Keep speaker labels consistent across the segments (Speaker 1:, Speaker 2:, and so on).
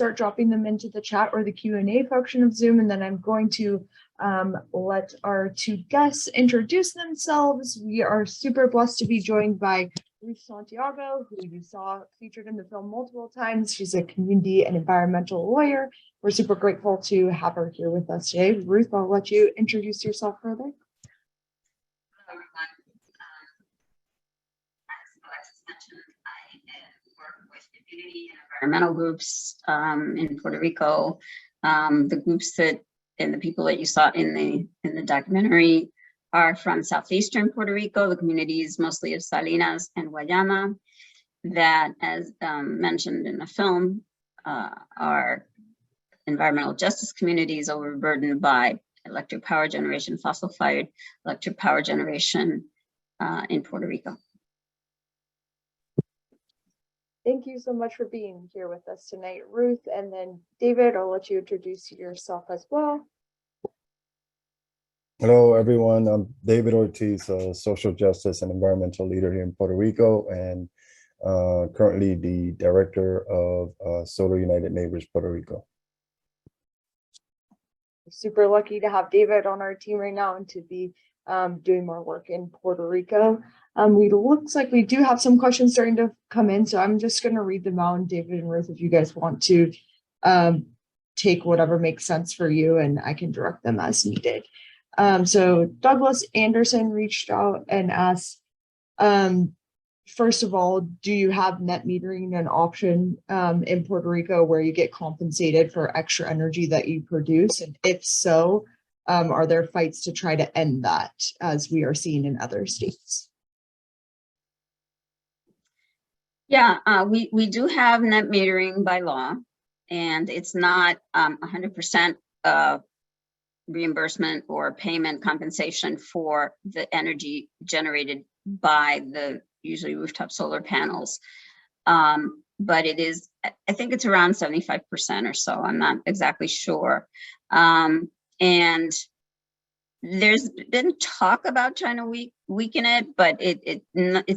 Speaker 1: start dropping them into the chat or the Q&A function of Zoom, and then I'm going to let our two guests introduce themselves. We are super blessed to be joined by Ruth Santiago, who you saw featured in the film multiple times. She's a community and environmental lawyer. We're super grateful to have her here with us today. Ruth, I'll let you introduce yourself further.
Speaker 2: Hello, everyone. As Alexis mentioned, I work with community and environmental groups in Puerto Rico. The groups that and the people that you saw in the documentary are from southeastern Puerto Rico, the communities mostly of Salinas and Guayama, that, as mentioned in the film, are environmental justice communities overburdened by electric power generation, fossil-fired electric power generation in Puerto Rico.
Speaker 1: Thank you so much for being here with us tonight, Ruth. And then David, I'll let you introduce yourself as well.
Speaker 3: Hello, everyone. I'm David Ortiz, a social justice and environmental leader here in Puerto Rico, and currently the director of Solar United Neighbors Puerto Rico.
Speaker 1: Super lucky to have David on our team right now and to be doing more work in Puerto Rico. Looks like we do have some questions starting to come in, so I'm just going to read them out. And David and Ruth, if you guys want to take whatever makes sense for you, and I can direct them as needed. So Douglas Anderson reached out and asked, first of all, do you have net metering an option in Puerto Rico where you get compensated for extra energy that you produce? And if so, are there fights to try to end that, as we are seeing in other states?
Speaker 2: Yeah, we do have net metering by law, and it's not 100% reimbursement or payment compensation for the energy generated by the usually rooftop solar panels. But it is, I think it's around 75% or so. I'm not exactly sure. And there's been talk about trying to weaken it, but it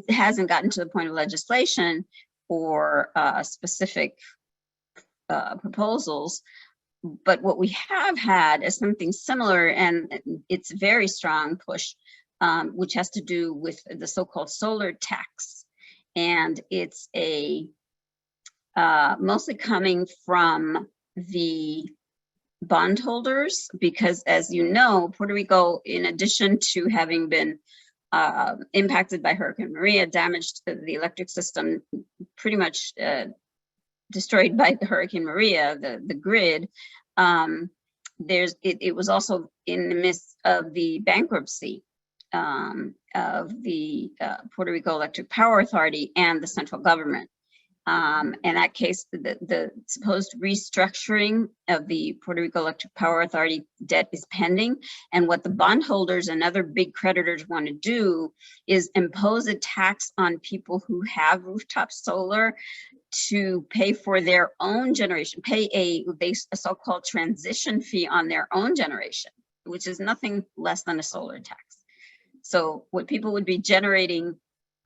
Speaker 2: hasn't gotten to the point of legislation or specific proposals. But what we have had is something similar, and it's a very strong push, which has to do with the so-called solar tax. And it's a mostly coming from the bondholders, because, as you know, Puerto Rico, in addition to having been impacted by Hurricane Maria, damaged the electric system, pretty much destroyed by the Hurricane Maria, the grid. It was also in the midst of the bankruptcy of the Puerto Rico Electric Power Authority and the central government. In that case, the supposed restructuring of the Puerto Rico Electric Power Authority debt is pending. And what the bondholders and other big creditors want to do is impose a tax on people who have rooftop solar to pay for their own generation, pay a so-called transition fee on their own generation, which is nothing less than a solar tax. So what people would be generating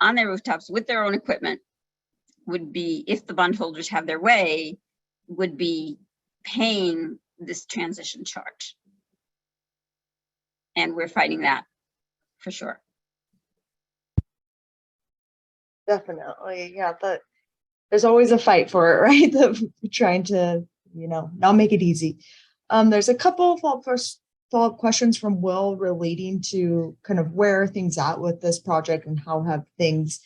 Speaker 2: on their rooftops with their own equipment would be, if the bondholders have their way, would be paying this transition charge. And we're fighting that for sure.
Speaker 1: Definitely, yeah. There's always a fight for it, right? Trying to, not make it easy. There's a couple of follow-up questions from Will relating to kind of where are things at with this project and how have things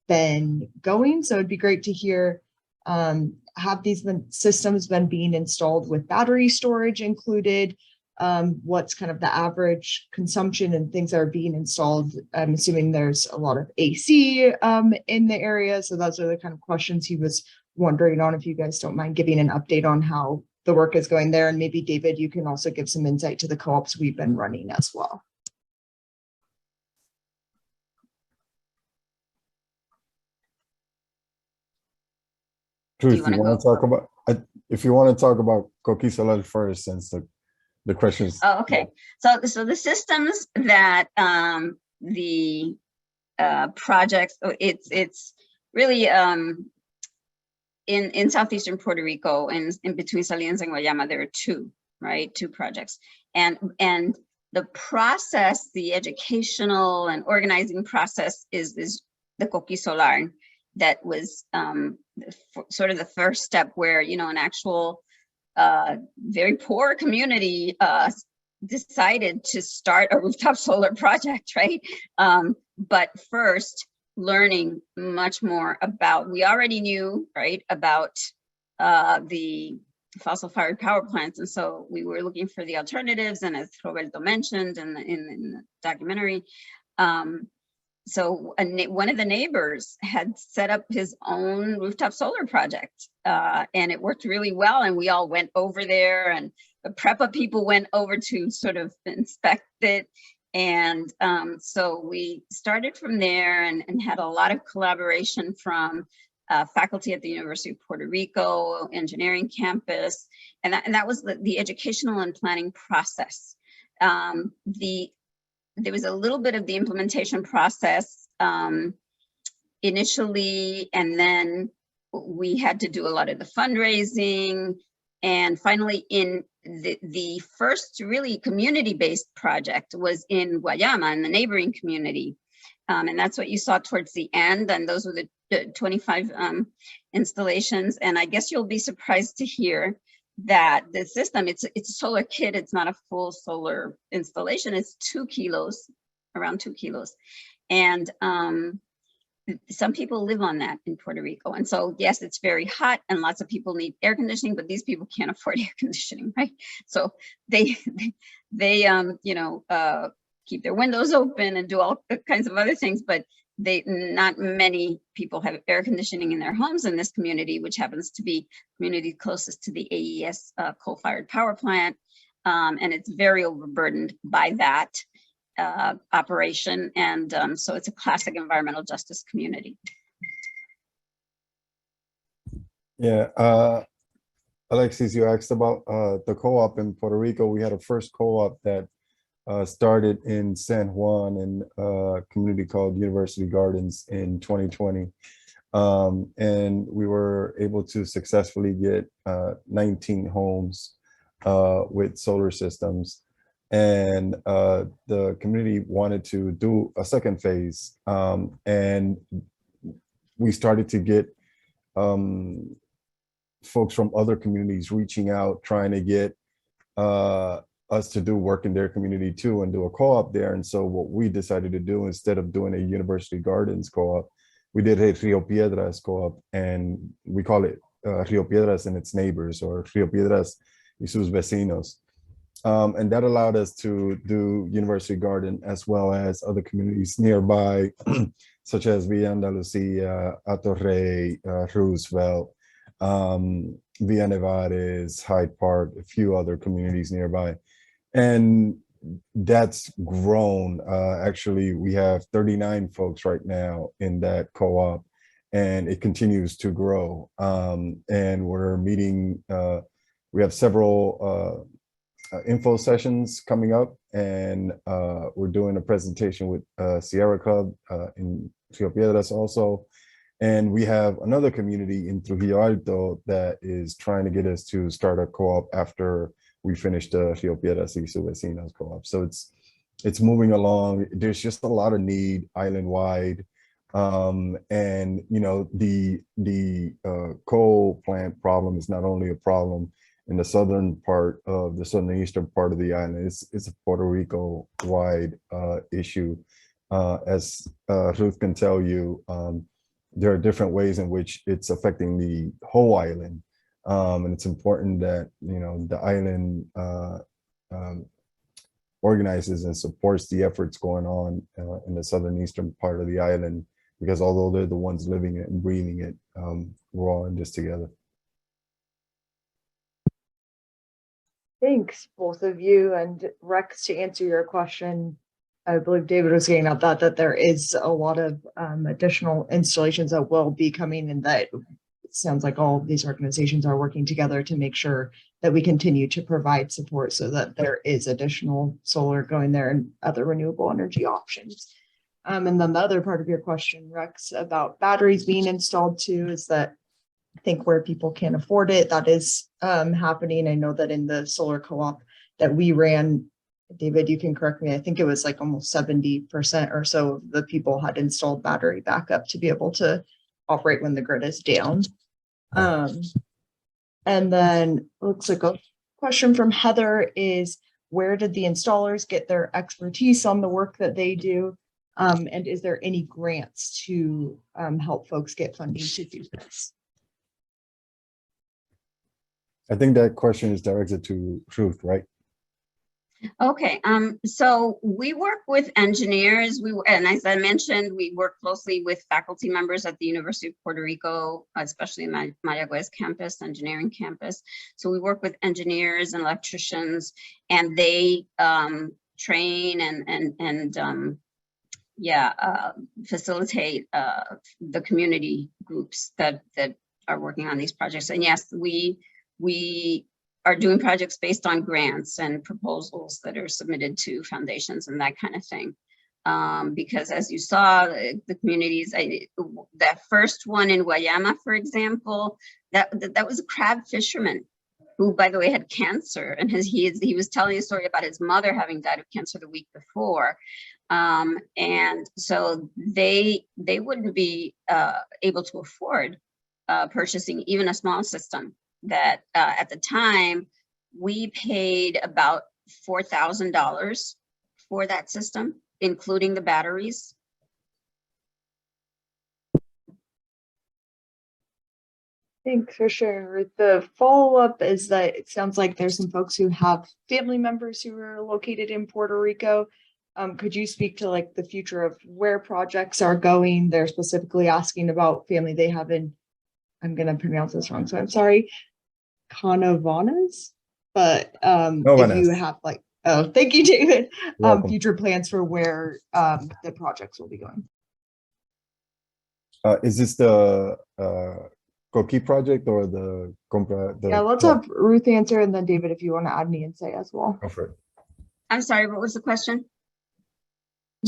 Speaker 1: been going. So it'd be great to hear, have these systems been being installed with battery storage included? What's kind of the average consumption and things that are being installed? I'm assuming there's a lot of AC in the area. So those are the kind of questions he was wondering on, if you guys don't mind giving an update on how the work is going there. And maybe David, you can also give some insight to the co-ops we've been running as well.
Speaker 3: Truth, if you want to talk about Coqui Solar first, since the questions.
Speaker 2: Oh, okay. So the systems that the projects, it's really in southeastern Puerto Rico, and in between Salinas and Guayama, there are two, right? Two projects. And the process, the educational and organizing process is the Coqui Solar that was sort of the first step where, you know, an actual very poor community decided to start a rooftop solar project, right? But first, learning much more about, we already knew, right, about the fossil-fired power plants. And so we were looking for the alternatives, and as Roberto mentioned in the documentary, so one of the neighbors had set up his own rooftop solar project, and it worked really well. And we all went over there, and the PREPA people went over to sort of inspect it. And so we started from there, and had a lot of collaboration from faculty at the University of Puerto Rico, engineering campus. And that was the educational and planning process. There was a little bit of the implementation process initially, and then we had to do a lot of the fundraising. And finally, in the first really community-based project was in Guayama, in the neighboring community. And that's what you saw towards the end. And those were the 25 installations. And I guess you'll be surprised to hear that the system, it's a solar kit. It's not a full solar installation. It's 2 kilos, around 2 kilos. And some people live on that in Puerto Rico. And so, yes, it's very hot and lots of people need air conditioning, but these people can't afford air conditioning, right? So they you know, keep their windows open and do all kinds of other things, but not many people have air conditioning in their homes in this community, which happens to be community closest to the AES coal-fired power plant. And it's very overburdened by that operation. And so it's a classic environmental justice community.
Speaker 3: Yeah, Alexis, you asked about the co-op in Puerto Rico. We had a first co-op that started in San Juan in a community called University Gardens in 2020. And we were able to successfully get 19 homes with solar systems. And the community wanted to do a second phase. And we started to get folks from other communities reaching out, trying to get us to do work in their community too, and do a co-op there. And so what we decided to do, instead of doing a University Gardens co-op, we did a Rio Piedras co-op, and we call it Rio Piedras and its neighbors, or Rio Piedras y sus vecinos. And that allowed us to do University Garden as well as other communities nearby, such as Villa Andalucia, Atorrey, Roosevelt, Villa Nevares, Hyde Park, a few other communities nearby. And that's grown. Actually, we have 39 folks right now in that co-op, and it continues to grow. And we're meeting, we have several info sessions coming up, and we're doing a presentation with Sierra Club in Rio Piedras also. And we have another community in Trujillo Alto that is trying to get us to start a co-op after we finish the Rio Piedras y sus vecinos co-op. So it's moving along. There's just a lot of need island-wide. And you know, the coal plant problem is not only a problem in the southern part of the southern eastern part of the island. It's a Puerto Rico wide issue. As Ruth can tell you, there are different ways in which it's affecting the whole island. And it's important that, you know, the island organizes and supports the efforts going on in the southern eastern part of the island, because although they're the ones living it and breathing it, we're all in this together.
Speaker 1: Thanks, both of you. And Rex, to answer your question, I believe David was getting at that there is a lot of additional installations that will be coming, and that it sounds like all of these organizations are working together to make sure that we continue to provide support so that there is additional solar going there and other renewable energy options. And then the other part of your question, Rex, about batteries being installed too, is that I think where people can't afford it, that is happening. I know that in the solar co-op that we ran, David, you can correct me, I think it was like almost 70% or so of the people had installed battery backup to be able to operate when the grid is down. And then looks like a question from Heather is, where did the installers get their expertise on the work that they do? And is there any grants to help folks get funding to do this?
Speaker 3: I think that question is directed to Truth, right?
Speaker 2: Okay, so we work with engineers. And as I mentioned, we work closely with faculty members at the University of Puerto Rico, especially my Mayagüez campus, engineering campus. So we work with engineers and electricians, and they train and facilitate the community groups that are working on these projects. And yes, we are doing projects based on grants and proposals that are submitted to foundations and that kind of thing. Because as you saw, the communities, that first one in Guayama, for example, that was a crab fisherman who, by the way, had cancer, and he was telling a story about his mother having died of cancer the week before. And so they wouldn't be able to afford purchasing even a small system. That at the time we paid about $4,000 for that system, including the batteries.
Speaker 1: Thanks for sharing. The follow-up is that it sounds like there's some folks who have family members who are located in Puerto Rico. Could you speak to like the future of where projects are going? They're specifically asking about family they have in, I'm going to pronounce this wrong, so I'm sorry, Canovanas, but if you have like, oh, thank you, David. Future plans for where the projects will be going.
Speaker 3: Is this the Coqui project or the Compra?
Speaker 1: Yeah, let's have Ruth answer, and then David, if you want to add any insight as well.
Speaker 3: Go for it.
Speaker 2: I'm sorry, what was the question?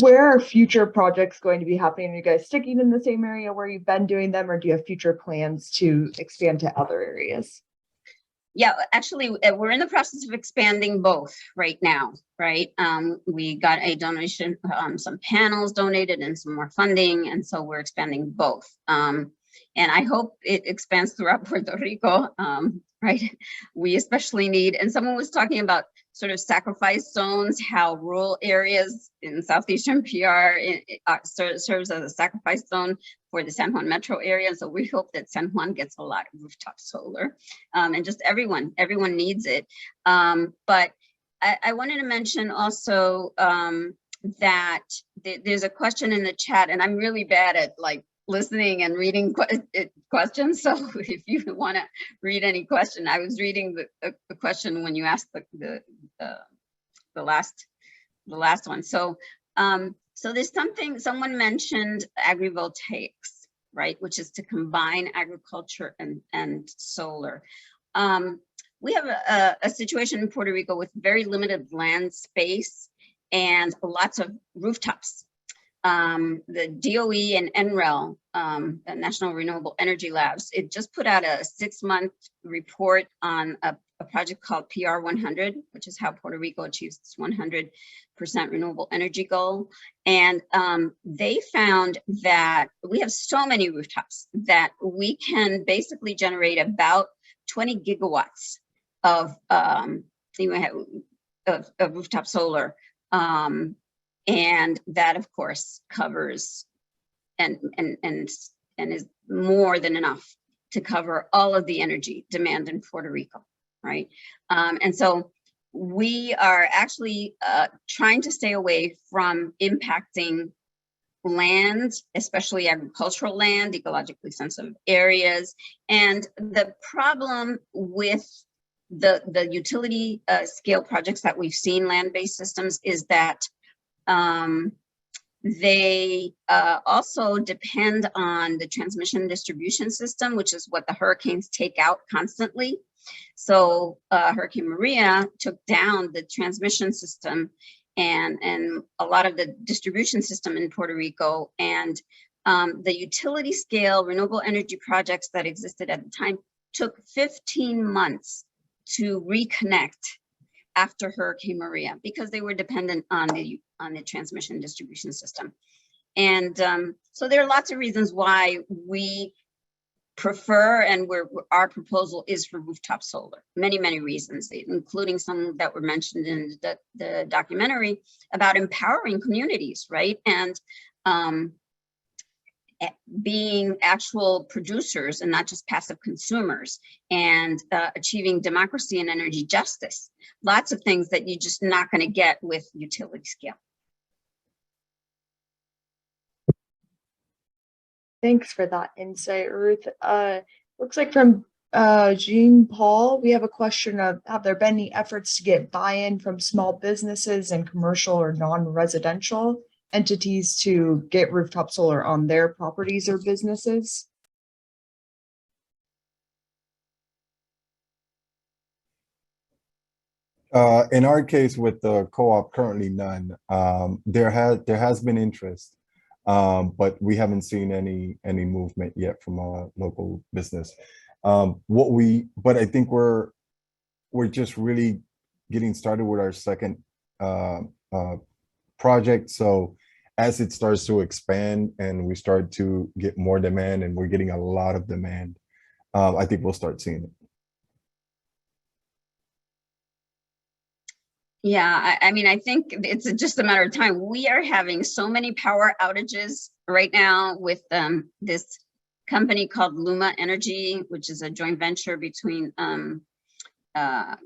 Speaker 1: Where are future projects going to be happening? Are you guys sticking in the same area where you've been doing them, or do you have future plans to expand to other areas?
Speaker 2: Yeah, actually, we're in the process of expanding both right now, right? We got a donation, some panels donated and some more funding, and so we're expanding both. And I hope it expands throughout Puerto Rico, right? We especially need, and someone was talking about sort of sacrifice zones, how rural areas in southeastern PR serves as a sacrifice zone for the San Juan metro area. So we hope that San Juan gets a lot of rooftop solar, and just everyone needs it. But I wanted to mention also that there's a question in the chat, and I'm really bad at like listening and reading questions. So if you want to read any question, I was reading the question when you asked the last one. So so there's something, someone mentioned agrivoltaics, right? Which is to combine agriculture and solar. We have a situation in Puerto Rico with very limited land space and lots of rooftops. The DOE and NREL, the National Renewable Energy Labs, it just put out a 6-month report on a project called PR 100, which is how Puerto Rico achieves its 100% renewable energy goal. And they found that we have so many rooftops that we can basically generate about 20 gigawatts of rooftop solar. And that, of course, covers and is more than enough to cover all of the energy demand in Puerto Rico, right? And so we are actually trying to stay away from impacting land, especially agricultural land, ecologically sensitive areas. And the problem with the utility scale projects that we've seen, land-based systems, is that they also depend on the transmission distribution system, which is what the hurricanes take out constantly. So Hurricane Maria took down the transmission system and a lot of the distribution system in Puerto Rico. And The utility scale renewable energy projects that existed at the time took 15 months to reconnect after Hurricane Maria because they were dependent on the transmission distribution system. And so there are lots of reasons why we prefer, and our proposal is for rooftop solar. Many, many reasons, including some that were mentioned in the documentary about empowering communities, right? And being actual producers and not just passive consumers, and achieving democracy and energy justice. Lots of things that you're just not going to get with utility scale.
Speaker 1: Thanks for that insight, Ruth. Looks like from Jean Paul, we have a question of, have there been any efforts to get buy-in from small businesses and commercial or non-residential entities to get rooftop solar on their properties or businesses?
Speaker 3: In our case with the co-op, currently none. There has been interest, but we haven't seen any movement yet from a local business. But I think we're just really getting started with our second project. So as it starts to expand and we start to get more demand, and we're getting a lot of demand, I think we'll start seeing it.
Speaker 2: Yeah, I mean, I think it's just a matter of time. We are having so many power outages right now with this company called Luma Energy, which is a joint venture between ATCO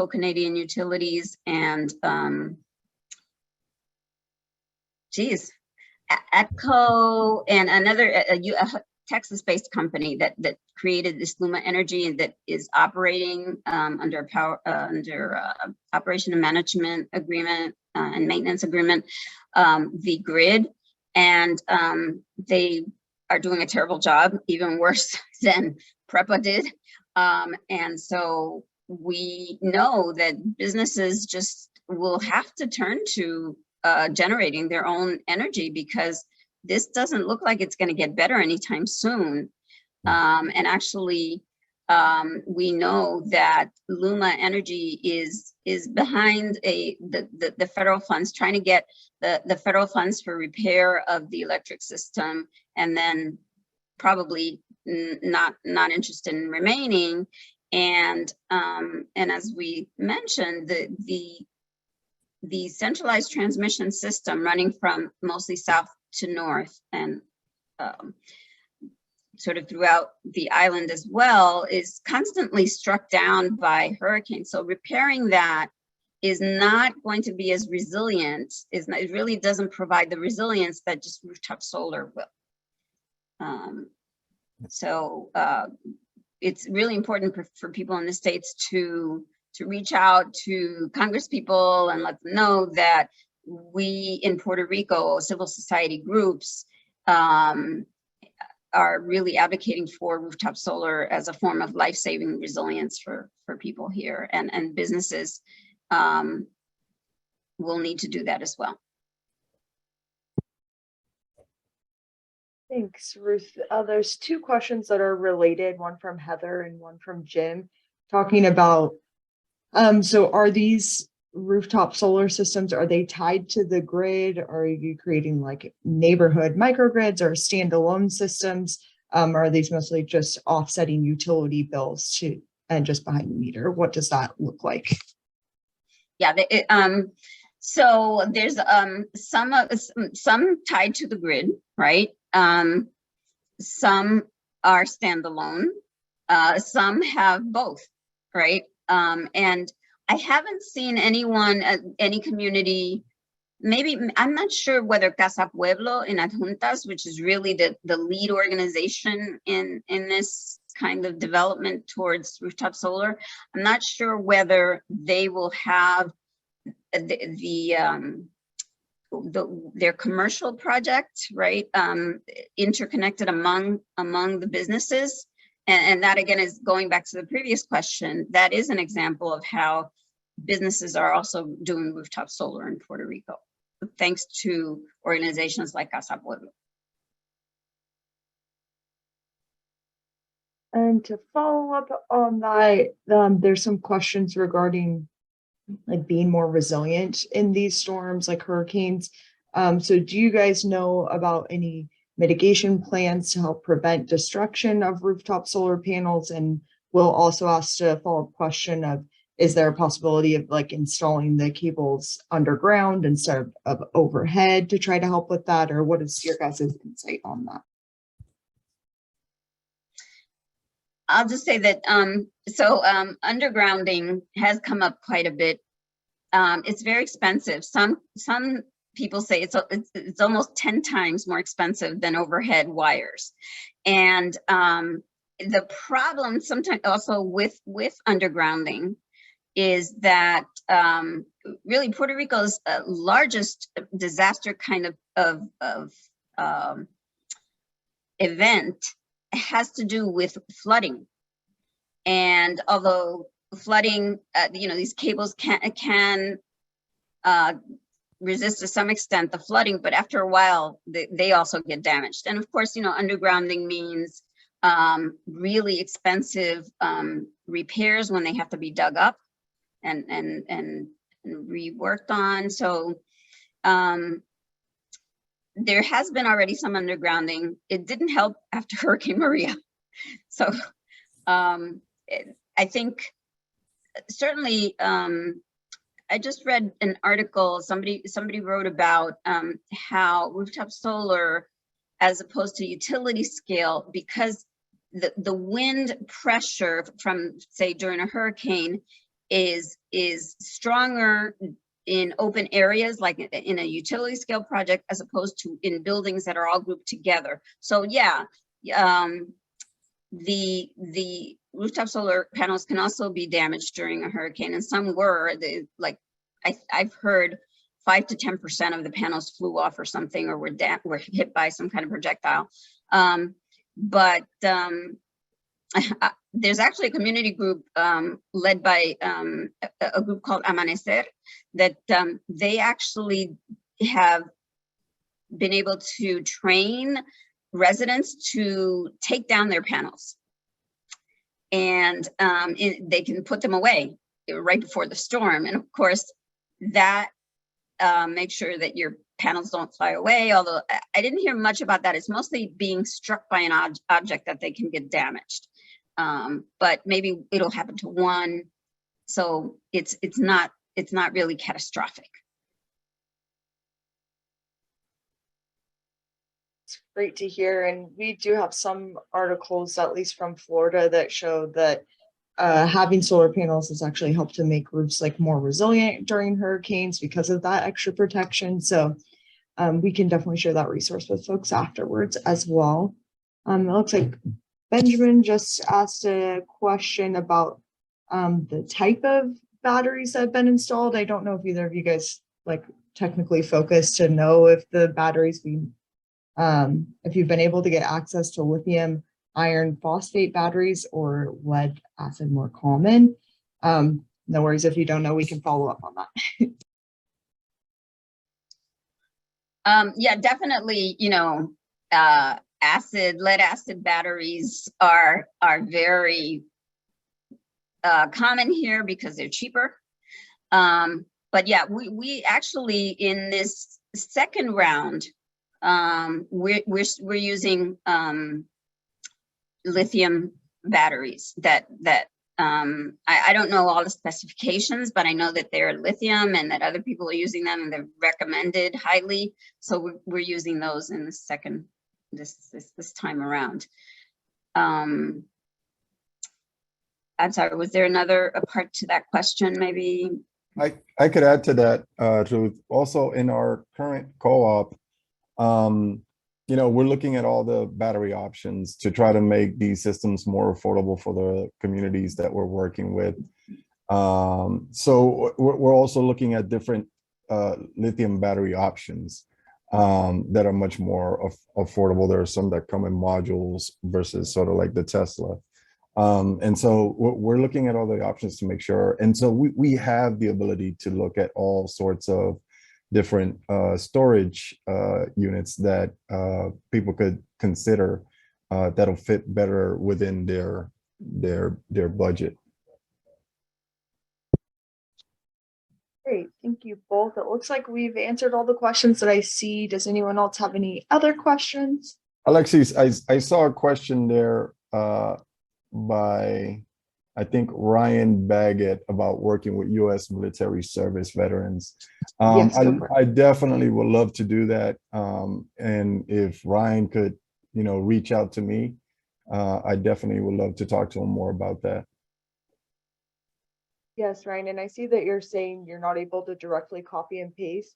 Speaker 2: Canadian Utilities and ATCO and another a Texas-based company that created this Luma Energy, and that is operating under operation and management agreement and maintenance agreement, the grid, and they are doing a terrible job, even worse than PREPA did. And so we know that businesses just will have to turn to generating their own energy, because this doesn't look like it's going to get better anytime soon. And actually, we know that Luma Energy is behind the federal funds, trying to get the federal funds for repair of the electric system, and then probably not interested in remaining. And as we mentioned, the centralized transmission system running from mostly south to north and sort of throughout the island as well is constantly struck down by hurricanes. So repairing that is not going to be as resilient. It really doesn't provide the resilience that just rooftop solar will. So it's really important for people in the States to reach out to Congress people and let them know that we in Puerto Rico, civil society groups, are really advocating for rooftop solar as a form of life-saving resilience for people here, and businesses will need to do that as well.
Speaker 1: Thanks, Ruth. There's two questions that are related, one from Heather and one from Jim, talking about, so are these rooftop solar systems, are they tied to the grid? Are you creating like neighborhood microgrids or standalone systems? Are these mostly just offsetting utility bills and just behind the meter? What does that look like?
Speaker 2: Yeah, so there's some tied to the grid, right? Some are standalone, some have both, right? And I haven't seen anyone, any community, maybe, I'm not sure whether Casa Pueblo in Adjuntas, which is really the lead organization in this kind of development towards rooftop solar. I'm not sure whether they will have their commercial project, right, interconnected among the businesses. And that again is going back to the previous question. That is an example of how businesses are also doing rooftop solar in Puerto Rico, thanks to organizations like Casa Pueblo.
Speaker 1: And to follow up on that, there's some questions regarding like being more resilient in these storms like hurricanes. So do you guys know about any mitigation plans to help prevent destruction of rooftop solar panels? And we'll also ask a follow-up question of, is there a possibility of like installing the cables underground instead of overhead to try to help with that? Or what is your guys' insight on that?
Speaker 2: I'll just say that undergrounding has come up quite a bit. It's very expensive. Some people say it's almost 10 times more expensive than overhead wires. And the problem sometimes also with undergrounding is that really Puerto Rico's largest disaster kind of event has to do with flooding. And although flooding, these cables can resist to some extent the flooding, but after a while, they also get damaged. And of course, undergrounding means really expensive repairs when they have to be dug up and reworked on. So there has been already some undergrounding. It didn't help after Hurricane Maria. So I think certainly, I just read an article, somebody wrote about how rooftop solar, as opposed to utility scale, because the wind pressure from, say, during a hurricane is stronger in open areas, like in a utility scale project, as opposed to in buildings that are all grouped together. So yeah, the rooftop solar panels can also be damaged during a hurricane, and some were. I've heard 5 to 10% of the panels flew off or something, or were hit by some kind of projectile. But there's actually a community group led by a group called Amanecer that they actually have been able to train residents to take down their panels, and they can put them away right before the storm. And of course, that makes sure that your panels don't fly away. Although I didn't hear much about that. It's mostly being struck by an object that they can get damaged. But maybe it'll happen to one. So it's not really catastrophic.
Speaker 1: It's great to hear. And we do have some articles, at least from Florida, that show that having solar panels has actually helped to make roofs like more resilient during hurricanes because of that extra protection. So we can definitely share that resource with folks afterwards as well. It looks like Benjamin just asked a question about the type of batteries that have been installed. I don't know if either of you guys like technically focused to know if the batteries if you've been able to get access to lithium iron phosphate batteries or lead acid more common. No worries if you don't know, we can follow up on
Speaker 2: that. Yeah, definitely, lead acid batteries are very common here because they're cheaper. But yeah, we actually in this second round, we're using lithium batteries that I don't know all the specifications, but I know that they're lithium and that other people are using them and they're recommended highly. So we're using those in the second this time around. I'm sorry, was there another part to that question maybe?
Speaker 3: I could add to that, Ruth. Also in our current co-op, we're looking at all the battery options to try to make these systems more affordable for the communities that we're working with. So we're also looking at different lithium battery options that are much more affordable. There are some that come in modules versus sort of like the Tesla. And so we're looking at all the options to make sure. And so we have the ability to look at all sorts of different storage units that people could consider that'll fit better within their budget.
Speaker 1: Great, thank you both. It looks like we've answered all the questions that I see. Does anyone else have any other questions?
Speaker 3: Alexis, I saw a question there by, I think, Ryan Baggett about working with U.S. military service veterans.
Speaker 1: Yes, go for it.
Speaker 3: I definitely would love to do that. And if Ryan could, reach out to me, I definitely would love to talk to him more about that.
Speaker 1: Yes, Ryan, and I see that you're saying you're not able to directly copy and paste.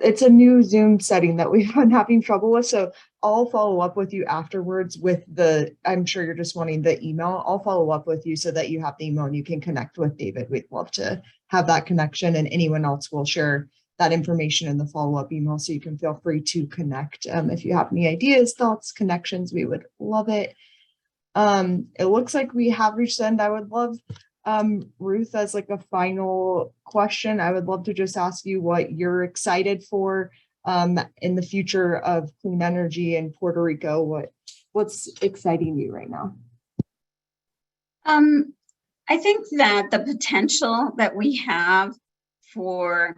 Speaker 1: It's a new Zoom setting that we've been having trouble with, so I'll follow up with you afterwards with I'm sure you're just wanting the email. I'll follow up with you so that you have the email and you can connect with David. We'd love to have that connection, and anyone else will share that information in the follow-up email, so you can feel free to connect. If you have any ideas, thoughts, connections, we would love it. It looks like we have reached the end. I would love Ruth, as like a final question, I would love to just ask you what you're excited for in the future of clean energy in Puerto Rico. What's exciting you right now?
Speaker 2: I think that the potential that we have for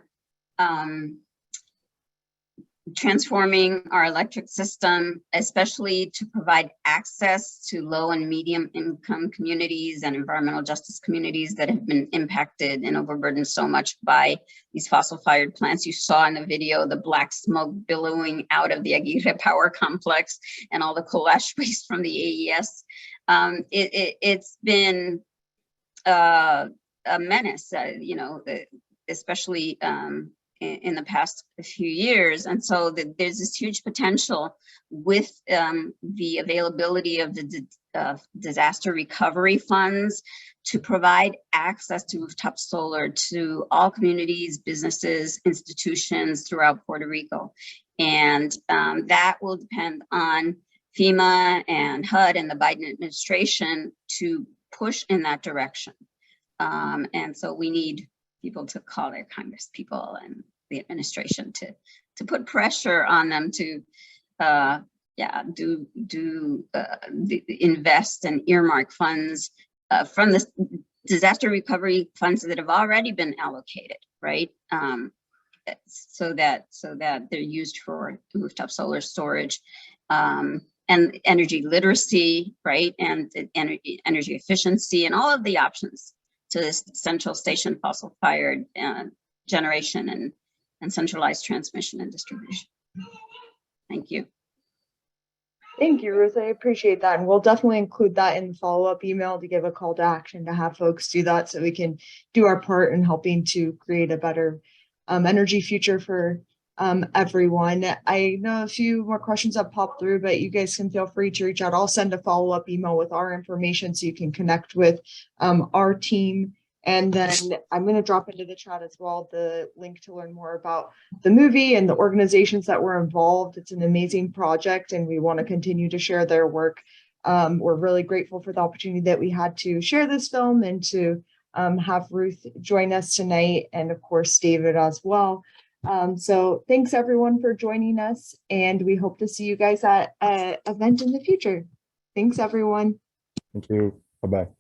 Speaker 2: transforming our electric system, especially to provide access to low and medium income communities and environmental justice communities that have been impacted and overburdened so much by these fossil fired plants. You saw in the video the black smoke billowing out of the Aguirre power complex and all the coal ash waste from the AES. It's been a menace, especially in the past few years. And so there's this huge potential with the availability of the disaster recovery funds to provide access to rooftop solar to all communities, businesses, institutions throughout Puerto Rico. And that will depend on FEMA and HUD and the Biden administration to push in that direction. And so we need people to call their Congress people and the administration to put pressure on them to invest and earmark funds from the disaster recovery funds that have already been allocated, right? So that they're used for rooftop solar storage and energy literacy, right? And energy efficiency and all of the options to central station fossil fired generation and centralized transmission and distribution. Thank you.
Speaker 1: Thank you, Ruth. I appreciate that. And we'll definitely include that in the follow-up email to give a call to action to have folks do that so we can do our part in helping to create a better energy future for everyone. I know a few more questions have popped through, but you guys can feel free to reach out. I'll send a follow-up email with our information so you can connect with our team. And then I'm going to drop into the chat as well the link to learn more about the movie and the organizations that were involved. It's an amazing project and we want to continue to share their work. We're really grateful for the opportunity that we had to share this film and to have Ruth join us tonight, and of course David as well. So thanks everyone for joining us, and we hope to see you guys at an event in the future. Thanks everyone.
Speaker 3: Thank you. Bye-bye.